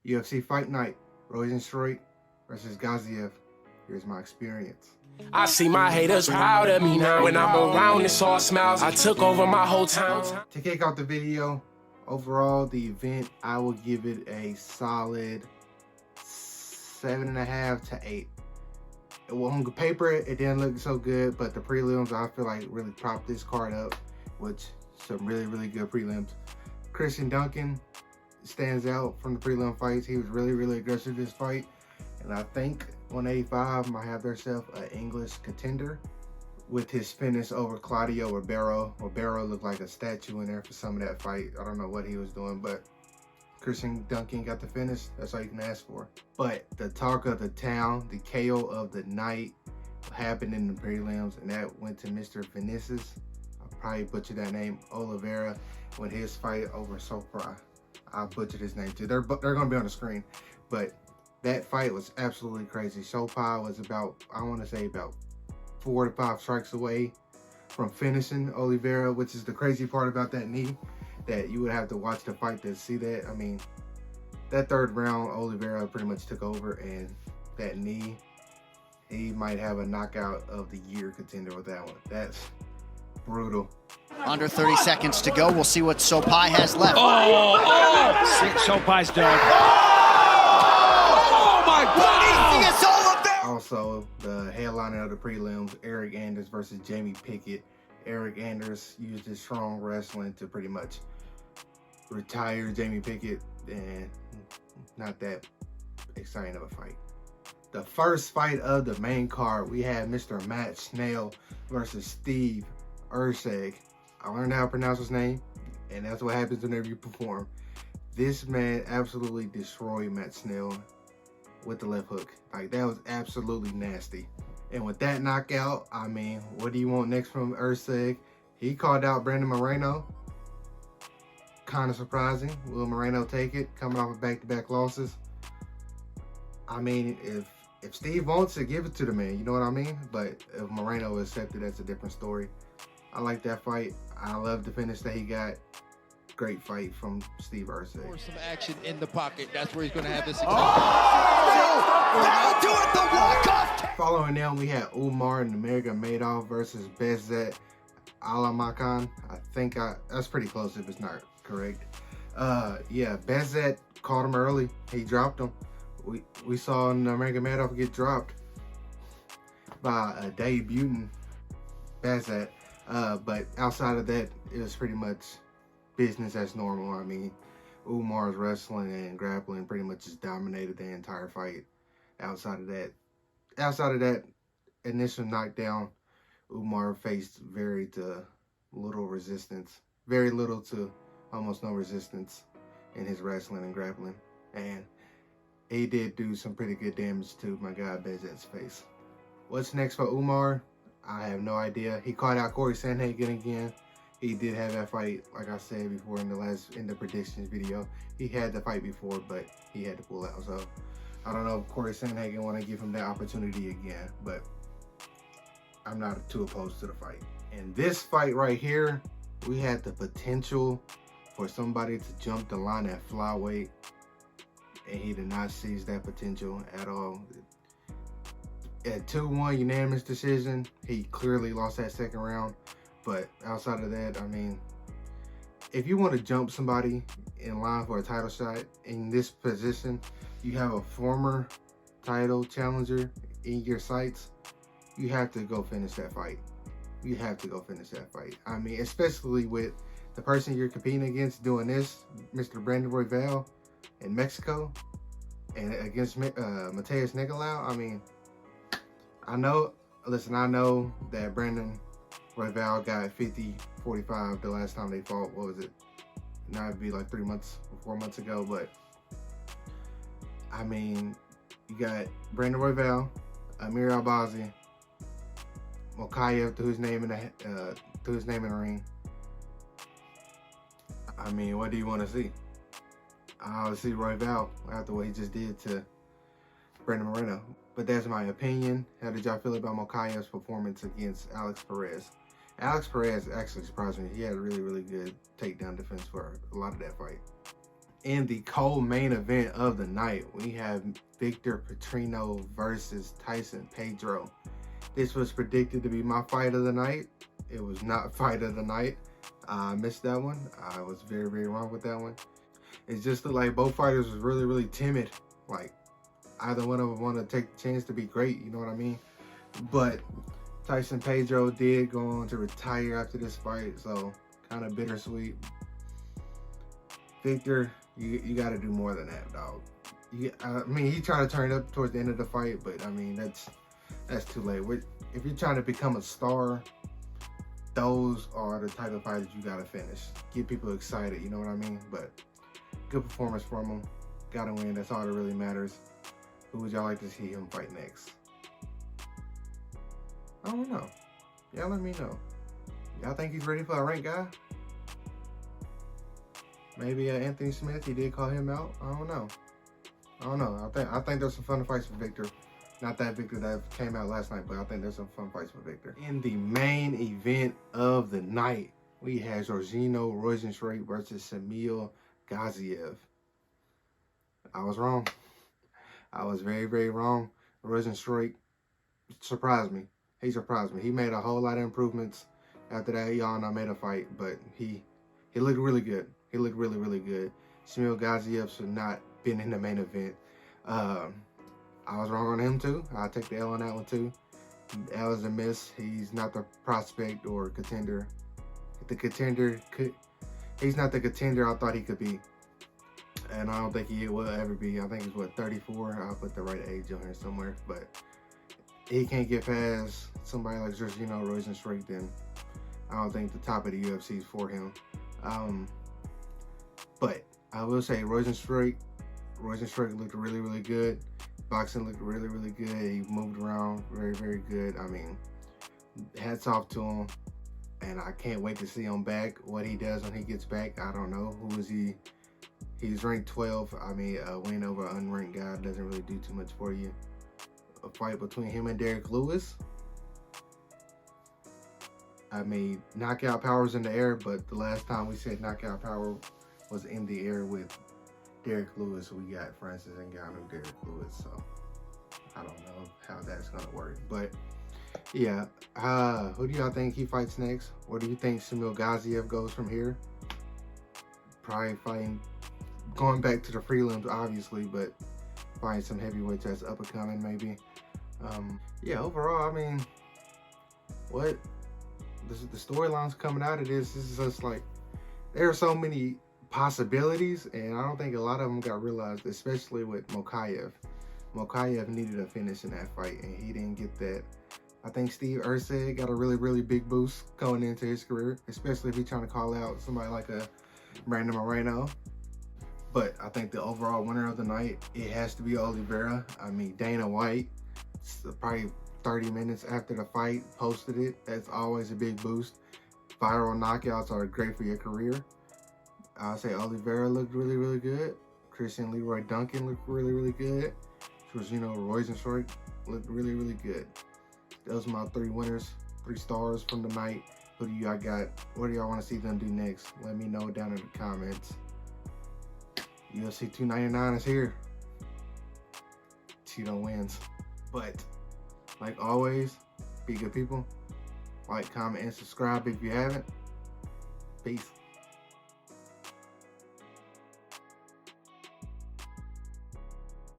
UFC Fight Night, Rozenstruik versus Gaziev. Here's my experience. I see my haters proud of me now. When I'm around, it's all smiles. I took over my whole town. To kick off the video, overall, the event, I will give it a solid 7.5 to 8. Well, on paper, it didn't look so good, but the prelims, I feel like really propped this card up, which some really good prelims. Christian Duncan stands out from the prelim fights. He was really aggressive this fight, and I think 185 might have themselves an English contender with his finish over Claudio Ribeiro. Ribeiro looked like a statue in there for some of that fight. I don't know what he was doing, but Christian Duncan got the finish. That's all you can ask for. But the talk of the town, the KO of the night happened in the prelims, and that went to Mr. Vinicius. I probably butchered that name, Oliveira, when his fight over Sopra. I butchered his name too. They're going to be on the screen, but that fight was absolutely crazy. Sopra was about, I want to say about 4 to 5 strikes away from finishing Oliveira, which is the crazy part about that knee, that you would have to watch the fight to see that. I mean, that third round, Oliveira pretty much took over, and that knee, he might have a knockout of the year contender with that one. That's brutal. Under 30 seconds to go. We'll see what Sopai has left. Sopai's done. Oh my God! It's Oliveira! Also, the headliner of the prelims, Eric Anders versus Jamie Pickett. Eric Anders used his strong wrestling to pretty much retire Jamie Pickett, and not that exciting of a fight. The first fight of the main card, we had Mr. Matt Snell versus Steve Erceg. I learned how to pronounce his name, and that's what happens whenever you perform. This man absolutely destroyed Matt Snell with the left hook. Like, that was absolutely nasty. And with that knockout, I mean, what do you want next from Erceg? He called out Brandon Moreno. Kind of surprising. Will Moreno take it, coming off of back-to-back losses? I mean, if Steve wants it, give it to the man, you know what I mean? But if Moreno accepted, that's a different story. I like that fight. I love the finish that he got. Great fight from Steve Erceg. Some action in the pocket. That's where he's going to have his That'll do it, the walk-off! Following them, we had Umar and Nurmagomedov versus Bezat Alamakan. I think that's pretty close if it's not correct. Yeah, Bezat caught him early. He dropped him. We saw Nurmagomedov get dropped by a debutant Bezat. But outside of that, it was pretty much business as normal. I mean, Umar's wrestling and grappling pretty much just dominated the entire fight. Outside of that initial knockdown, Umar faced very little to almost no resistance in his wrestling and grappling. And he did do some pretty good damage to my guy Bezat's face. What's next for Umar? I have no idea. He caught out Corey Sandhagen again. He did have that fight, like I said before in the predictions video. He had the fight before, but he had to pull out. So I don't know if Corey Sandhagen want to give him that opportunity again, but I'm not too opposed to the fight. In this fight right here, we had the potential for somebody to jump the line at flyweight, and he did not seize that potential at all. At 2-1 unanimous decision, he clearly lost that second round. But outside of that, I mean, if you want to jump somebody in line for a title shot in this position, you have a former title challenger in your sights, you have to go finish that fight. You have to go finish that fight. I mean, especially with the person you're competing against doing this, Mr. Brandon Royval in Mexico, and against Mateus Nicolau. I mean, I know that Brandon Royval got 50-45 the last time they fought. What was it? Now it'd be like 4 months ago. But I mean, you got Brandon Royval, Amir Albazi, Mokaev threw his name in the ring. I mean, what do you want to see? I want to see Royval after what he just did to Brandon Moreno. But that's my opinion. How did y'all feel about Mokaev's performance against Alex Perez? Alex Perez actually surprised me. He had a really good takedown defense for a lot of that fight. In the co-main event of the night, we have Victor Petrino versus Tyson Pedro. This was predicted to be my fight of the night. It was not fight of the night. I missed that one. I was very, very wrong with that one. It's just that, like, both fighters was really, really timid. Like, either one of them want to take the chance to be great, you know what I mean? But Tyson Pedro did go on to retire after this fight, so kind of bittersweet. Victor, you got to do more than that, dog. I mean, he tried to turn it up towards the end of the fight, but I mean, that's too late. If you're trying to become a star, those are the type of fighters you got to finish. Get people excited, you know what I mean? But good performance from him. Got to win. That's all that really matters. Who would y'all like to see him fight next? I don't know. Y'all let me know. Y'all think he's ready for a ranked guy? Maybe Anthony Smith, he did call him out. I don't know. I think there's some fun fights for Victor. Not that Victor that came out last night, but I think there's some fun fights for Victor. In the main event of the night, we had Rozenstruik versus Samuel Gaziev. I was wrong. I was very, very wrong. Rozenstruik surprised me. He surprised me. He made a whole lot of improvements after that. Y'all know made a fight, but he looked really good. He looked really, really good. Samuel Gaziev should not been in the main event. I was wrong on him too. I'll take the L on that one too. L is a miss. He's not the prospect or contender. He's not the contender I thought he could be. And I don't think he will ever be. I think he's, 34? I'll put the right age on here somewhere. But he can't get past somebody like Rozenstruik, then I don't think the top of the UFC is for him. But I will say Rozenstruik looked really, really good. Boxing looked really, really good. He moved around very, very good. I mean, hats off to him. And I can't wait to see him back. What he does when he gets back, I don't know. Who is he? He's ranked 12. I mean, a win over an unranked guy doesn't really do too much for you. A fight between him and Derek Lewis. I mean, knockout power's in the air, but the last time we said knockout power was in the air with Derek Lewis. We got Francis Ngannou, Derek Lewis, so I don't know how that's gonna work. But yeah, who do y'all think he fights next? Where do you think Samuel Gaziev goes from here? Probably going back to the prelims, obviously, but fighting some heavyweights that's up and coming, maybe. Yeah, overall, I mean, the storylines coming out of this is just like, there are so many possibilities, and I don't think a lot of them got realized, especially with Mokaev. Mokaev needed a finish in that fight, and he didn't get that. I think Steve Erceg got a really, really big boost going into his career, especially if he's trying to call out somebody like a Brandon Moreno. But I think the overall winner of the night, it has to be Oliveira. I mean, Dana White, probably 30 minutes after the fight, posted it. That's always a big boost. Viral knockouts are great for your career. I'll say Oliveira looked really, really good. Christian Leroy Duncan looked really, really good. Rozenstruik looked really, really good. Those are my 3 winners, 3 stars from the night. Who do y'all got? What do y'all want to see them do next? Let me know down in the comments. UFC 299 is here. Tito wins. But, like always, be good people. Like, comment, and subscribe if you haven't. Peace.